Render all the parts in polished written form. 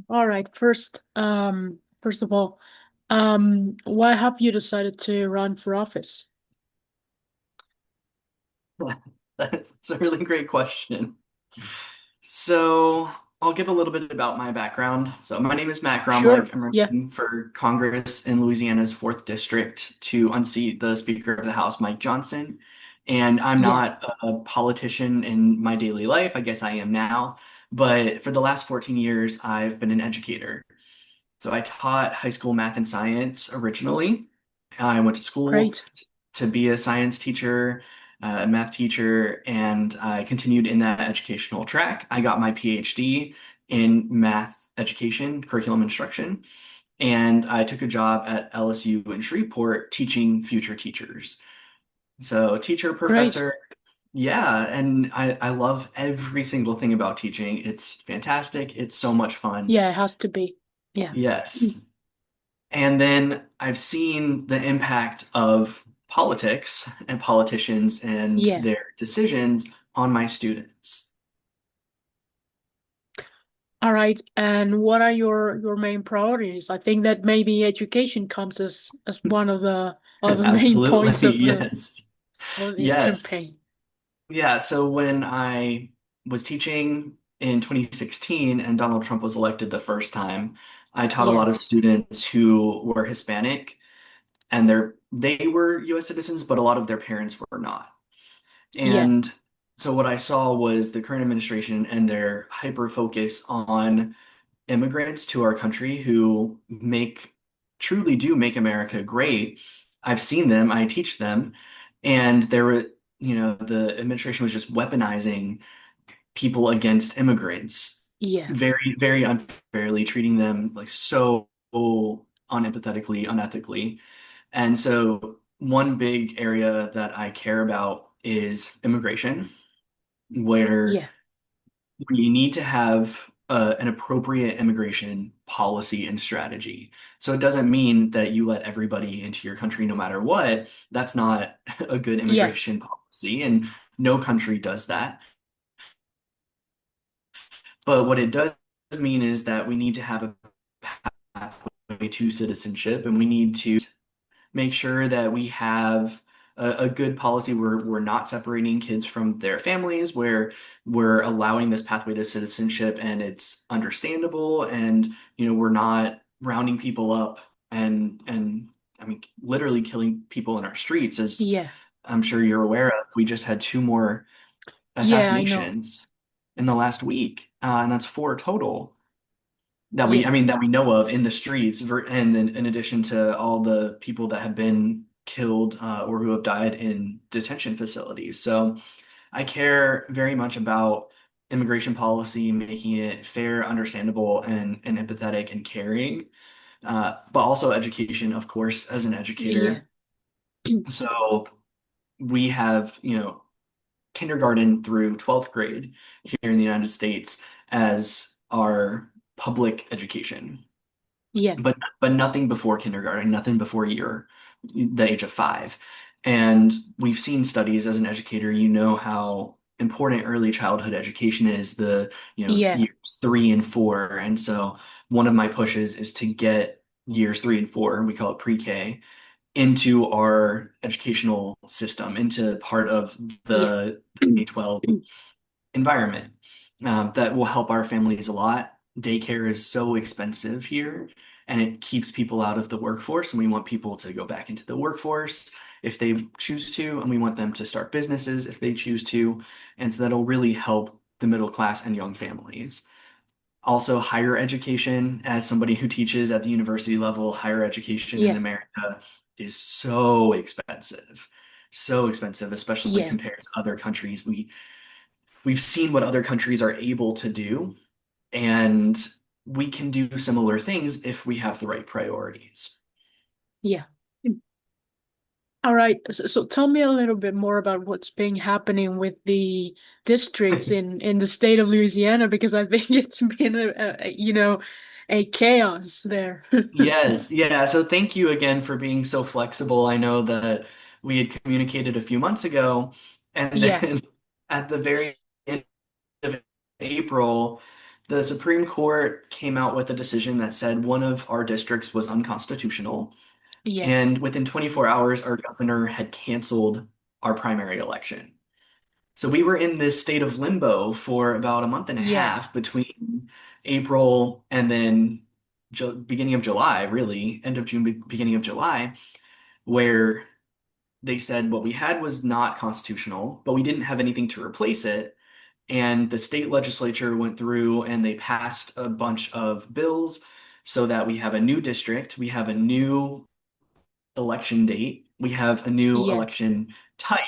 All right. First of all, why have you decided to run for office? That's a really great question. So, I'll give a little bit about my background. So, my name is Matt Sure. Gromlich. I'm Yeah. running for Congress in Louisiana's 4th District to unseat the Speaker of the House, Mike Johnson. And I'm Yeah. not a politician in my daily life. I guess I am now. But for the last 14 years, I've been an educator. So, I taught high school math and science originally. I went to school Great. to be a science teacher, a math teacher, and I continued in that educational track. I got my PhD in math education, curriculum instruction, and I took a job at LSU in Shreveport teaching future teachers. So, teacher, Great. professor, yeah, and I love every single thing about teaching. It's fantastic. It's so much fun. Yeah, it has to be. Yeah. Yes. And then I've seen the impact of politics and politicians and Yeah. their decisions on my students. All right. And what are your main priorities? I think that maybe education comes as one of the main points Absolutely, yes. of this Yes. campaign. Yeah, so when I was teaching in 2016 and Donald Trump was elected the first time, I taught a Yeah. lot of students who were Hispanic and they were US citizens, but a lot of their parents were not. Yeah. And so what I saw was the current administration and their hyper focus on immigrants to our country who truly do make America great. I've seen them, I teach them, and the administration was just weaponizing people against immigrants Yeah. very, very unfairly, treating them like so unempathetically, unethically. And so, one big area that I care about is immigration, where Yeah. we need to have an appropriate immigration policy and strategy. So, it doesn't mean that you let everybody into your country no matter what. That's not a good Yeah. immigration policy, and no country does that. But what it does mean is that we need to have a pathway to citizenship, and we need to make sure that we have a good policy where we're not separating kids from their families, where we're allowing this pathway to citizenship and it's understandable, and we're not rounding people up and I mean literally killing people in our streets, as Yeah. I'm sure you're aware of. We just had two more Yeah, I know. assassinations in the last week, and that's four total Yeah. that we know of in the streets, and in addition to all the people that have been killed or who have died in detention facilities. So I care very much about immigration policy, making it fair, understandable, and empathetic and caring, but also education, of course, as an Yeah. educator. So we have, kindergarten through 12th grade here in the United States as our public education. Yeah. But nothing before kindergarten, nothing before the age of 5. And we've seen studies as an educator, you know how important early childhood education is, the Yeah. years 3 and 4. And so one of my pushes is to get years 3 and 4, we call it pre-K, into our educational system, into part of Yeah. the K-12 environment. That will help our families a lot. Daycare is so expensive here, and it keeps people out of the workforce. And we want people to go back into the workforce if they choose to, and we want them to start businesses if they choose to. And so that'll really help the middle class and young families. Also, higher education, as somebody who teaches at the university level, higher education in Yeah. America is so expensive, especially Yeah. compared to other countries. We've seen what other countries are able to do, and we can do similar things if we have the right priorities. Yeah. All right. So tell me a little bit more about what's been happening with the districts in the state of Louisiana, because I think it's been a chaos there. Yes, yeah. So thank you again for being so flexible. I know that we had communicated a few months ago, and Yeah. then at the very end of April, The Supreme Court came out with a decision that said one of our districts was unconstitutional. Yeah. And within 24 hours, our governor had canceled our primary election. So we were in this state of limbo for about a month and a Yeah. half between April and then beginning of July, really, end of June, beginning of July, where they said what we had was not constitutional, but we didn't have anything to replace it. And the state legislature went through and they passed a bunch of bills so that we have a new district, we have a new election date, we have a new Yeah. election type.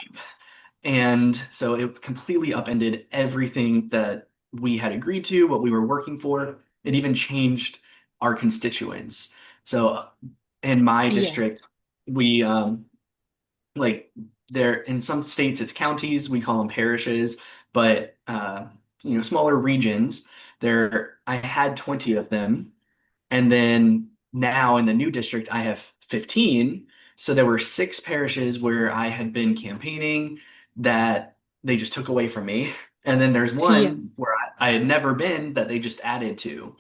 And so it completely upended everything that we had agreed to, what we were working for. It even changed our constituents. So in my Yeah. district, we like there in some states it's counties, we call them parishes, but smaller regions. There I had 20 of them, and then now in the new district, I have 15. So there were six parishes where I had been campaigning that they just took away from me. And then there's Yeah. one where I had never been that they just added to.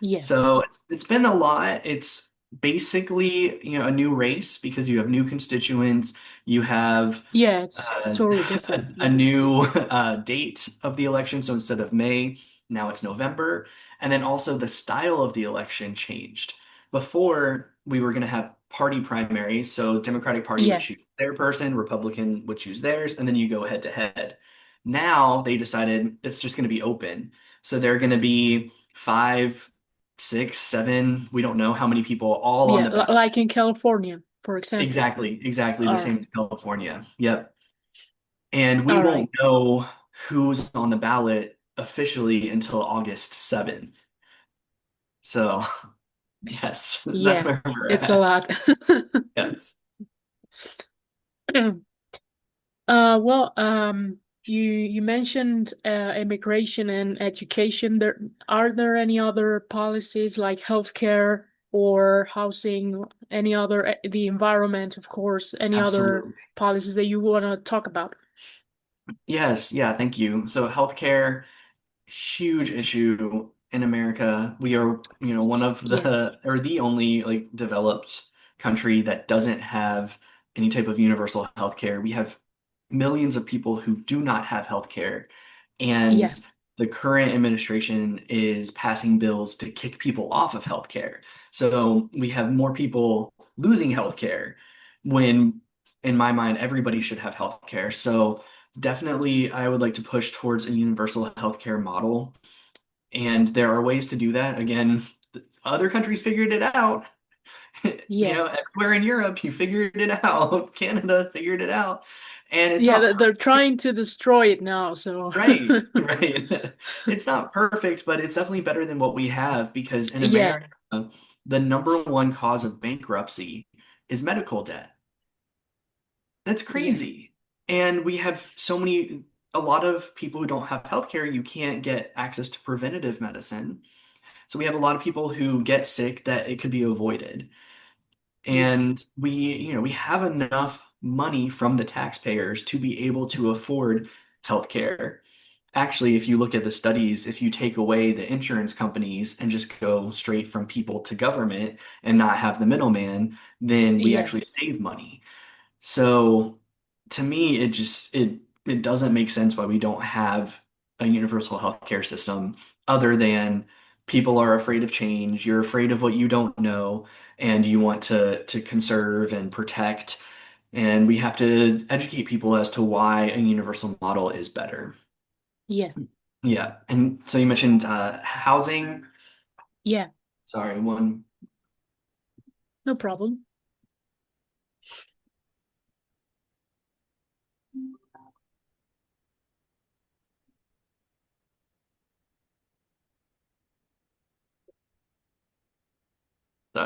Yeah. So it's been a lot. It's basically, a new race because you have new constituents, you have Yeah. It's uh, totally different. a Yeah. new date of the election. So instead of May, now it's November. And then also the style of the election changed. Before, we were going to have party primaries. So Democratic Party would Yeah. choose their person, Republican would choose theirs, and then you go head to head. Now they decided it's just going to be open. So they're going to be five, six, seven, we don't know how many people all on Yeah. the ballot. Like in California, for example. Exactly the All same right. as California. Yep. And we All won't right. know who's on the ballot officially until August 7th. So, yes, that's Yeah. where we're It's a at. lot. Yes. Well, you mentioned immigration and education. Are there any other policies like healthcare or housing, any other, the environment, of course, any other Absolutely. policies that you want to talk about? Yes, yeah, thank you. So healthcare, huge issue in America. We are, one of Yeah, or the only like developed country that doesn't have any type of universal healthcare. We have millions of people who do not have healthcare, yeah, and the current administration is passing bills to kick people off of healthcare. So we have more people losing healthcare when, in my mind, everybody should have healthcare. So definitely, I would like to push towards a universal healthcare model. And there are ways to do that. Again, other countries figured it out. yeah, Everywhere in Europe, you figured it out. Canada figured it out. And it's yeah. not They're trying to destroy it now, so right, right. It's not perfect, but it's definitely better than what we have because in yeah, America, the number one cause of bankruptcy is medical debt. That's yeah, crazy. And we have a lot of people who don't have healthcare, you can't get access to preventative medicine. So we have a lot of people who get sick that it could be avoided. yeah, And we have enough money from the taxpayers to be able to afford healthcare. Actually, if you look at the studies, if you take away the insurance companies and just go straight from people to government and not have the middleman, then we yeah, actually save money. So to me, it doesn't make sense why we don't have a universal healthcare system other than people are afraid of change, you're afraid of what you don't know, and you want to conserve and protect. And we have to educate people as to why a universal model is better. yeah, Yeah. And so you mentioned housing. yeah. Sorry, one. No problem.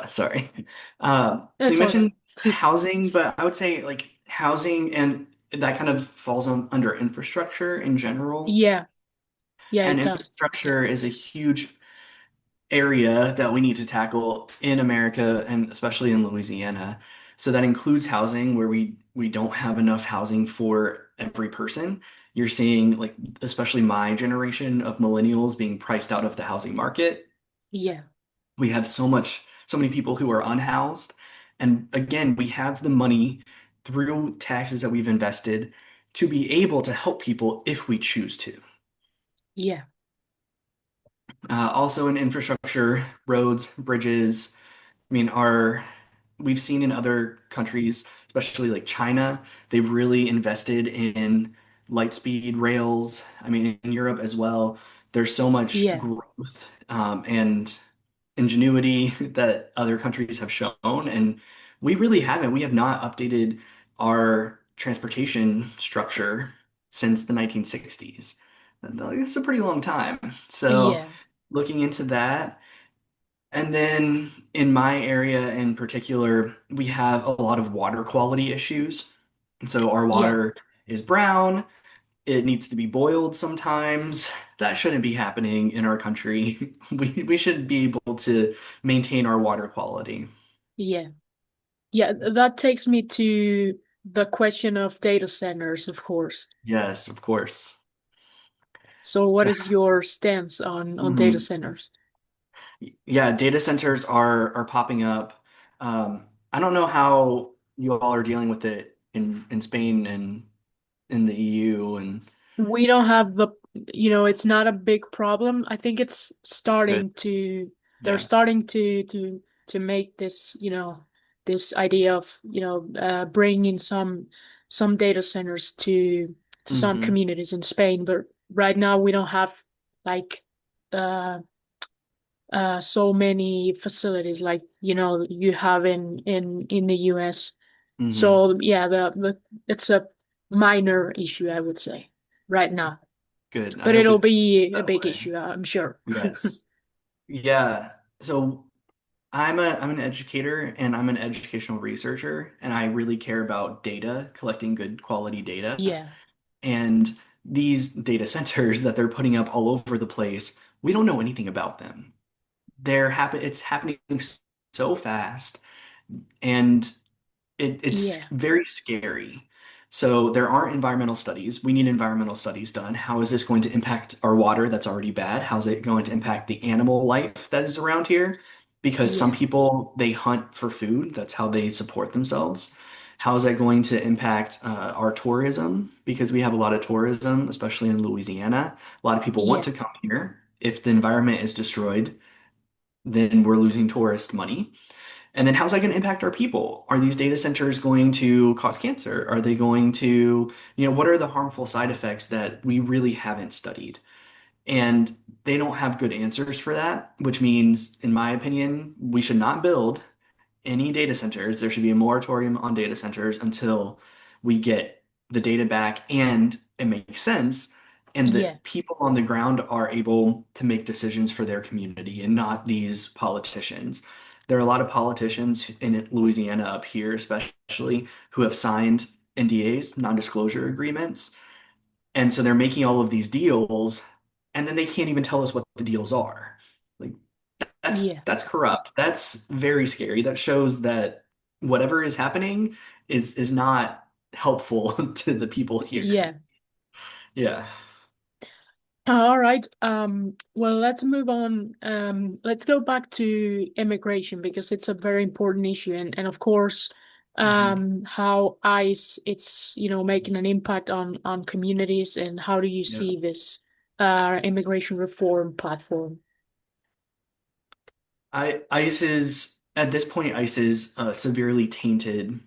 Sorry. So you That's all right. mentioned housing, but I would say like housing and that kind of falls under infrastructure in general. Yeah, yeah, And it does. infrastructure is a huge area that we need to tackle in America and especially in Louisiana. So that includes housing where we don't have enough housing for every person. You're seeing like especially my generation of millennials being priced out of the housing market. Yeah. We have so many people who are unhoused. And again, we have the money through taxes that we've invested to be able to help people if we choose to. Yeah. Also in infrastructure, roads, bridges. I mean, we've seen in other countries, especially like China, they've really invested in light speed rails. I mean, in Europe as well, there's so much Yeah. growth and ingenuity that other countries have shown, and we really haven't. We have not updated our transportation structure since the 1960s. It's a pretty long time. So, Yeah. looking into that. And then in my area in particular, we have a lot of water quality issues. And so our Yeah. water is brown. It needs to be boiled sometimes. That shouldn't be happening in our country. We should be able to maintain our water quality. Yeah. Yeah. That takes me to the question of data centers, of course. Yes, of course. So what So, is your stance on data mhm. centers? Yeah, data centers are popping up. I don't know how you all are dealing with it in Spain and in the EU and We don't have it's not a big problem. I think it's good. starting to, they're Yeah. starting to make this, this idea of, bringing some data centers to some Hmm. communities in Spain. But right now we don't have like uh so many facilities like, you have in the US. Hmm. So yeah, the it's a minor issue, I would say, right now. Good. I But hope it'll it stays be a that big way. issue, I'm sure. Yes. Yeah. So I'm an educator and I'm an educational researcher and I really care about data, collecting good quality data. Yeah, And these data centers that they're putting up all over the place, we don't know anything about them. It's happening so fast and it's yeah, very scary. So there aren't environmental studies. We need environmental studies done. How is this going to impact our water that's already bad? How's it going to impact the animal life that is around here? Because some yeah, people, they hunt for food. That's how they support themselves. How is that going to impact our tourism? Because we have a lot of tourism, especially in Louisiana. A lot of people want yeah, to come here. If the environment is destroyed, then we're losing tourist money. And then how's that going to impact our people? Are these data centers going to cause cancer? Are they going to, what are the harmful side effects that we really haven't studied? And they don't have good answers for that, which means, in my opinion, we should not build any data centers. There should be a moratorium on data centers until we get the data back and it makes sense, and yeah, that people on the ground are able to make decisions for their community and not these politicians. There are a lot of politicians in Louisiana up here, especially, who have signed NDAs, non-disclosure agreements. And so they're making all of these deals, and then they can't even tell us what the deals are. Like yeah, that's corrupt. That's very scary. That shows that whatever is happening is not helpful to the people here. yeah. Yeah. All right. Well, let's move on. Let's go back to immigration because it's a very important issue, and of course, Mhm. how ICE it's making an impact on communities, and how do you Yeah. see this immigration reform platform? ICE is at this point, ICE is a severely tainted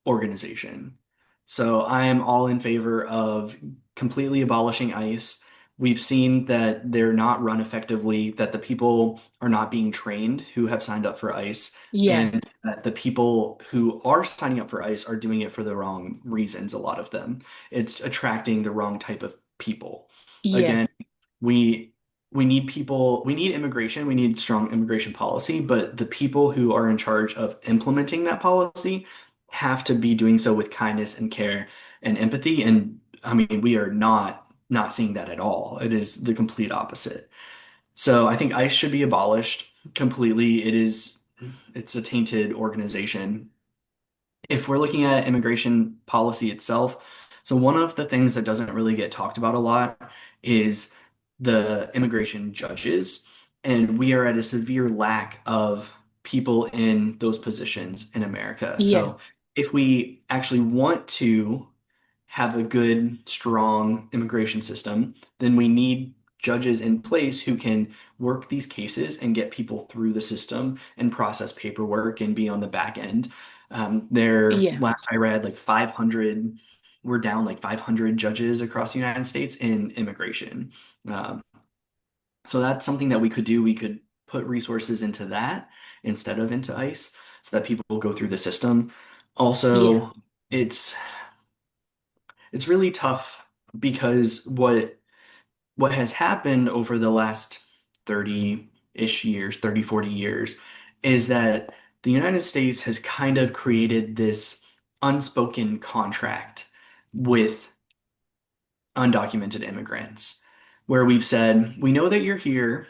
organization. So I am all in favor of completely abolishing ICE. We've seen that they're not run effectively, that the people are not being trained who have signed up for ICE, Yeah, and that the people who are signing up for ICE are doing it for the wrong reasons, a lot of them. It's attracting the wrong type of people. yeah, Again, we we need people, we need immigration, we need strong immigration policy, but the people who are in charge of implementing that policy have to be doing so with kindness and care and empathy. And I mean, we are not seeing that at all. It is the complete opposite. So I think ICE should be abolished completely. It's a tainted organization. If we're looking at immigration policy itself, So one of the things that doesn't really get talked about a lot is the immigration judges, and we are at a severe lack of people in those positions in America. Yeah, So if we actually want to have a good, strong immigration system, then we need judges in place who can work these cases and get people through the system and process paperwork and be on the back end. yeah, Last I read, like 500, we're down like 500 judges across the United States in immigration. Um, so that's something that we could do. We could put resources into that instead of into ICE so that people will go through the system. yeah, Also, it's it's really tough because what has happened over the last 30-ish years, 30, 40 years, is that the United States has kind of created this unspoken contract with undocumented immigrants, where we've said, we know that you're here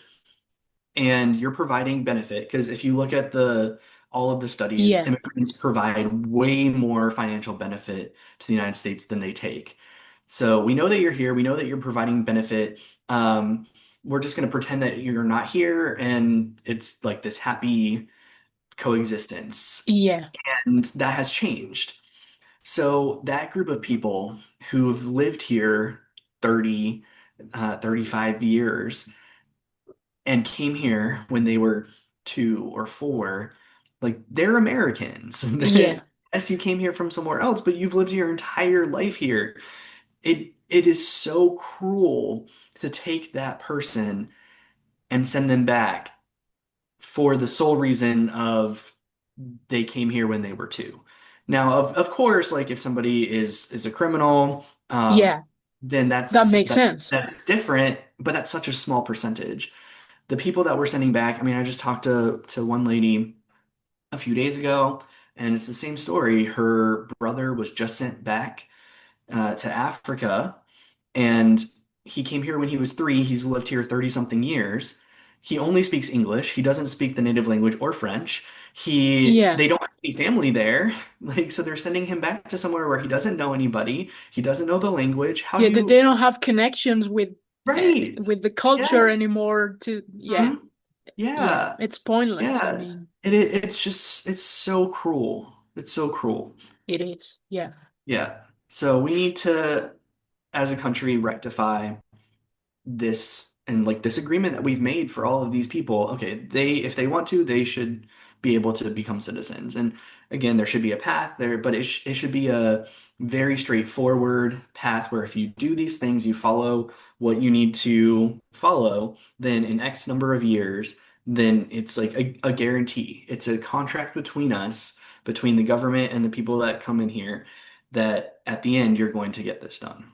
and you're providing benefit because if you look at the all of the studies, yeah, immigrants provide way more financial benefit to the United States than they take. So we know that you're here. We know that you're providing benefit. We're just going to pretend that you're not here, and it's like this happy coexistence. yeah, And that has changed. So that group of people who've lived here 30, 35 years and came here when they were 2 or 4, like they're Americans. yeah, Yes, you came here from somewhere else, but you've lived your entire life here. It is so cruel to take that person and send them back for the sole reason of they came here when they were 2. Now, of course, like if somebody is a criminal, yeah. then That makes sense. that's different, but that's such a small percentage. The people that we're sending back, I mean, I just talked to one lady a few days ago, and it's the same story. Her brother was just sent back to Africa, and he came here when he was 3. He's lived here 30 something years. He only speaks English. He doesn't speak the native language or French. Yeah, They don't have any family there. Like, so they're sending him back to somewhere where he doesn't know anybody. He doesn't know the language. How yeah. do They you, don't have connections right? with the culture Yes. anymore. To yeah, Mhm. yeah. Yeah. It's pointless. I Yeah. mean, It's just, it's so cruel. It's so cruel. it is. Yeah. Yeah. So we need to, as a country, rectify this and like this agreement that we've made for all of these people. Okay, they if they want to, they should be able to become citizens. And again, there should be a path there, but it should be a very straightforward path where if you do these things, you follow what you need to follow, then in X number of years, then it's like a guarantee. It's a contract between us, between the government and the people that come in here, that at the end you're going to get this done.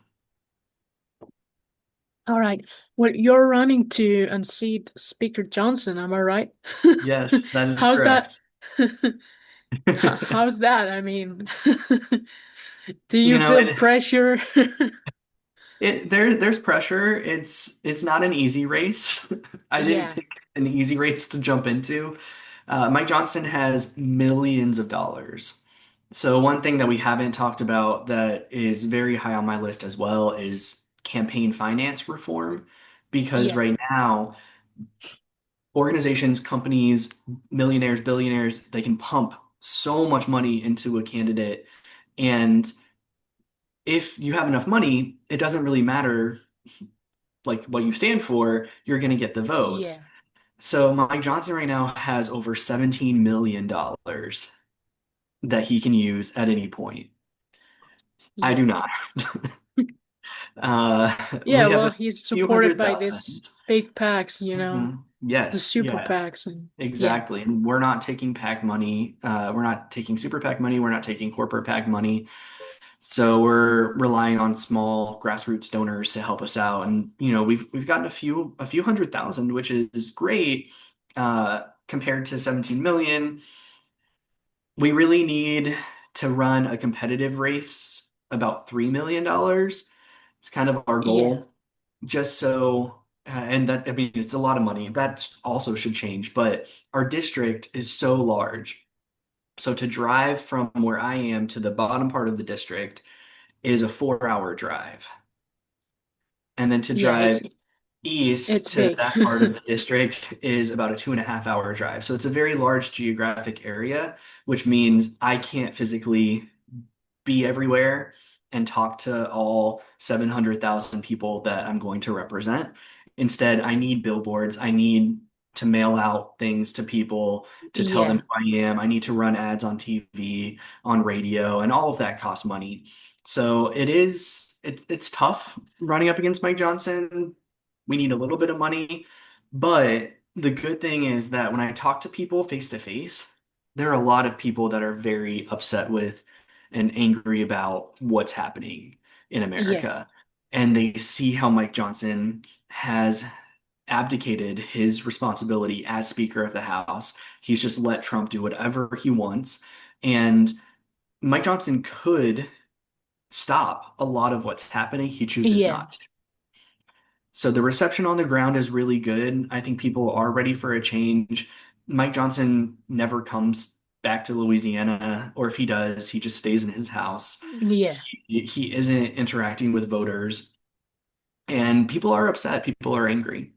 All right. Well, you're running to unseat Speaker Johnson, am I right? Yes, that is How's that? correct. How's that? I mean, do You you know, feel pressure? there's pressure. It's not an easy race. I didn't Yeah, pick an easy race to jump into. Mike Johnson has millions of dollars. So one thing that we haven't talked about that is very high on my list as well is campaign finance reform. Because yeah, right now, organizations, companies, millionaires, billionaires, they can pump so much money into a candidate. And if you have enough money, it doesn't really matter like what you stand for, you're going to get the votes. yeah, So Mike Johnson right now has over $17 million that he can use at any point. I yeah. do not. Uh, Yeah, we have well, a he's few supported hundred by this thousand. big PACs, Mhm. the Yes, super yeah, PACs, and yeah. exactly. And we're not taking PAC money. We're not taking super PAC money. We're not taking corporate PAC money. So we're relying on small grassroots donors to help us out. And we've gotten a few hundred thousand, which is great compared to 17 million. We really need to run a competitive race about $3 million. It's kind of our Yeah, goal, just so and that I mean it's a lot of money. That also should change, but our district is so large. So to drive from where I am to the bottom part of the district is a 4 hour drive. And then to Yeah, drive east it's to big. that part of the district is about a 2.5 hour drive. So it's a very large geographic area, which means I can't physically be everywhere and talk to all 700,000 people that I'm going to represent. Instead, I need billboards. I need to mail out things to people to tell them Yeah, who I am. I need to run ads on TV, on radio, and all of that costs money. So it's tough running up against Mike Johnson. We need a little bit of money, but the good thing is that when I talk to people face to face, there are a lot of people that are very upset with and angry about what's happening in yeah, America. And they see how Mike Johnson has abdicated his responsibility as Speaker of the House. He's just let Trump do whatever he wants. And Mike Johnson could stop a lot of what's happening. He chooses yeah, not to. So the reception on the ground is really good. I think people are ready for a change. Mike Johnson never comes back to Louisiana, or if he does, he just stays in his house. yeah, He isn't interacting with voters, and people are upset. People are angry.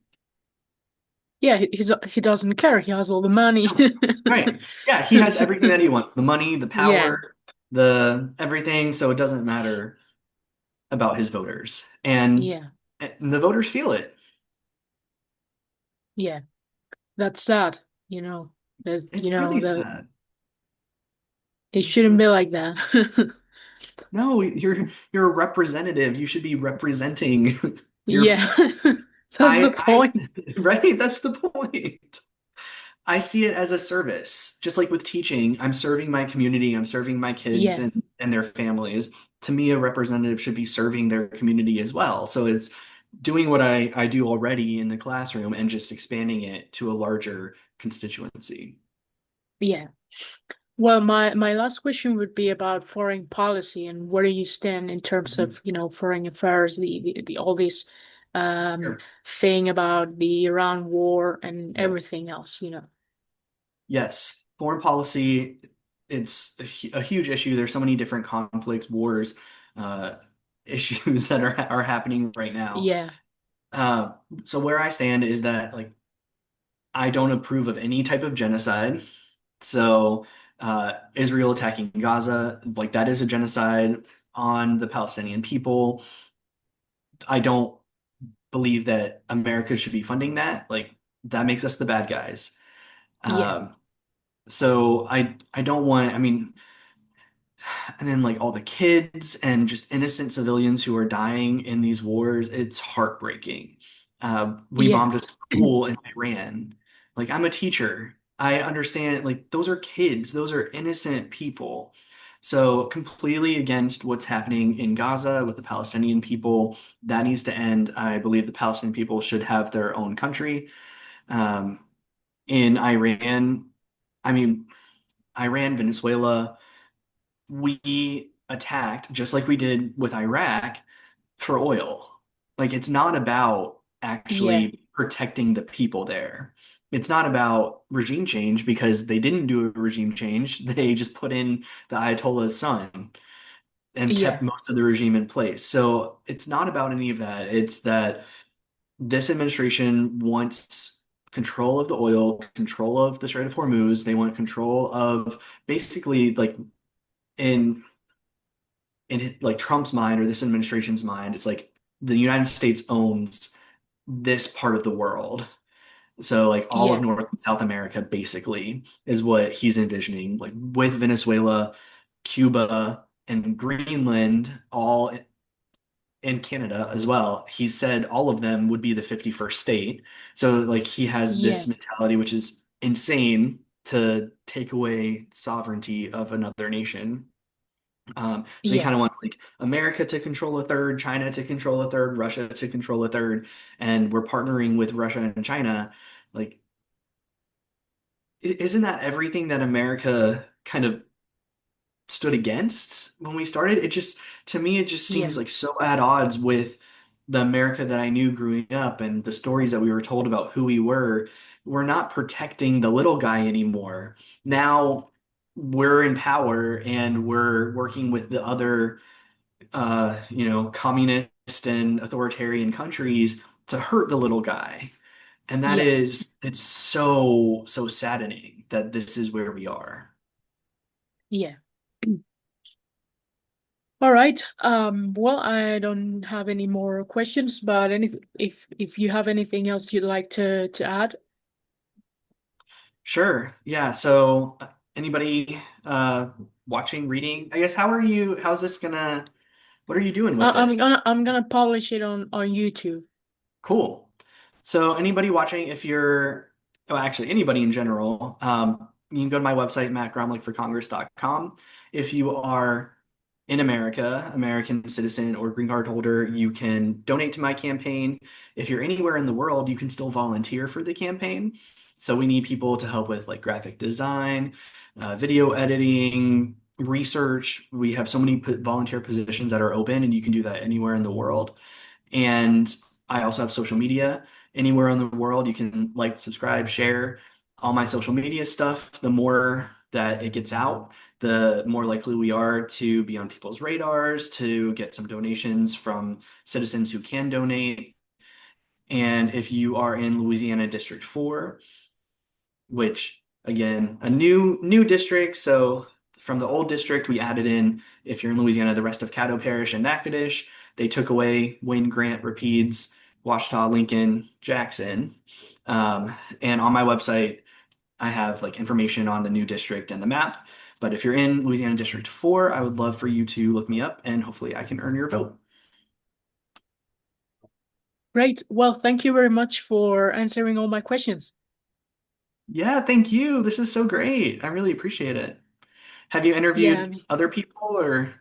yeah. He doesn't care. He has all the money. No. Right. Yeah, he has everything that he wants, the money, the Yeah, power, the everything, so it doesn't matter about his voters. yeah, And the voters feel it. yeah. That's sad. You know that. It's really sad. It shouldn't be like that. No, you're a representative. You should be representing your Yeah, that's the point. right? That's the point. I see it as a service. Just like with teaching, I'm serving my community, I'm serving my kids Yeah, and their families. To me, a representative should be serving their community as well. So it's doing what I do already in the classroom and just expanding it to a larger constituency. yeah. Well, my last question would be about foreign policy and where do you stand in terms Mhm. of, foreign affairs, the all this Sure. thing about the Iran war and Yep. everything else, you know. Yes, foreign policy, it's a huge issue. There's so many different conflicts, wars, uh, issues that are happening right now. Yeah, Uh, so where I stand is that like I don't approve of any type of genocide. So Israel attacking Gaza, like that is a genocide on the Palestinian people. I don't believe that America should be funding that. Like that makes us the bad guys. yeah, Um, so I don't want, I mean, and then like all the kids and just innocent civilians who are dying in these wars, it's heartbreaking. We yeah, bombed a school in Iran. Like I'm a teacher. I understand like those are kids, those are innocent people. So completely against what's happening in Gaza with the Palestinian people. That needs to end. I believe the Palestinian people should have their own country. Um, in Iran, I mean, Iran, Venezuela we attacked just like we did with Iraq for oil. Like it's not about yeah, actually protecting the people there. It's not about regime change because they didn't do a regime change. They just put in the Ayatollah's son and kept yeah, most of the regime in place. So it's not about any of that. It's that this administration wants control of the oil, control of the Strait of Hormuz. They want control of basically like in like Trump's mind or this administration's mind, it's like the United States owns this part of the world. So like all of yeah, North and South America basically is what he's envisioning, like with Venezuela, Cuba, and Greenland all in Canada as well. He said all of them would be the 51st state. So like he has this yeah, mentality, which is insane to take away sovereignty of another nation. So he yeah, kind of wants like America to control a third, China to control a third, Russia to control a third, and we're partnering with Russia and China. Like, isn't that everything that America kind of stood against when we started? It just, to me, it just yeah, seems like so at odds with the America that I knew growing up and the stories that we were told about who we were. We're not protecting the little guy anymore. Now we're in power and we're working with the other communist and authoritarian countries to hurt the little guy. And that Yeah. is, it's so, so saddening that this is where we are. Yeah. All right. Well, I don't have any more questions, but if you have anything else you'd like to add, Sure. Yeah. So anybody watching, reading, I guess, what are you doing with this? I'm gonna publish it on YouTube. Cool. So anybody watching, well, actually anybody in general, you can go to my website, mattgromlichforcongress.com. If you are in America, American citizen or green card holder, you can donate to my campaign. If you're anywhere in the world, you can still volunteer for the campaign. So we need people to help with like graphic design, video editing, research. We have so many volunteer positions that are open, and you can do that anywhere in the world. And I also have social media. Anywhere in the world, you can like, subscribe, share all my social media stuff. The more that it gets out, the more likely we are to be on people's radars, to get some donations from citizens who can donate. And if you are in Louisiana District 4, which again, a new district. So from the old district, we added in, if you're in Louisiana, the rest of Caddo Parish and Natchitoches. They took away Wayne, Grant, Rapides, Washita, Lincoln, Jackson. And on my website, I have like information on the new district and the map. But if you're in Louisiana District 4, I would love for you to look me up and hopefully I can earn your vote. Great. Well, thank you very much for answering all my questions. Yeah, thank you. This is so great. I really appreciate it. Have you Yeah, interviewed other people or?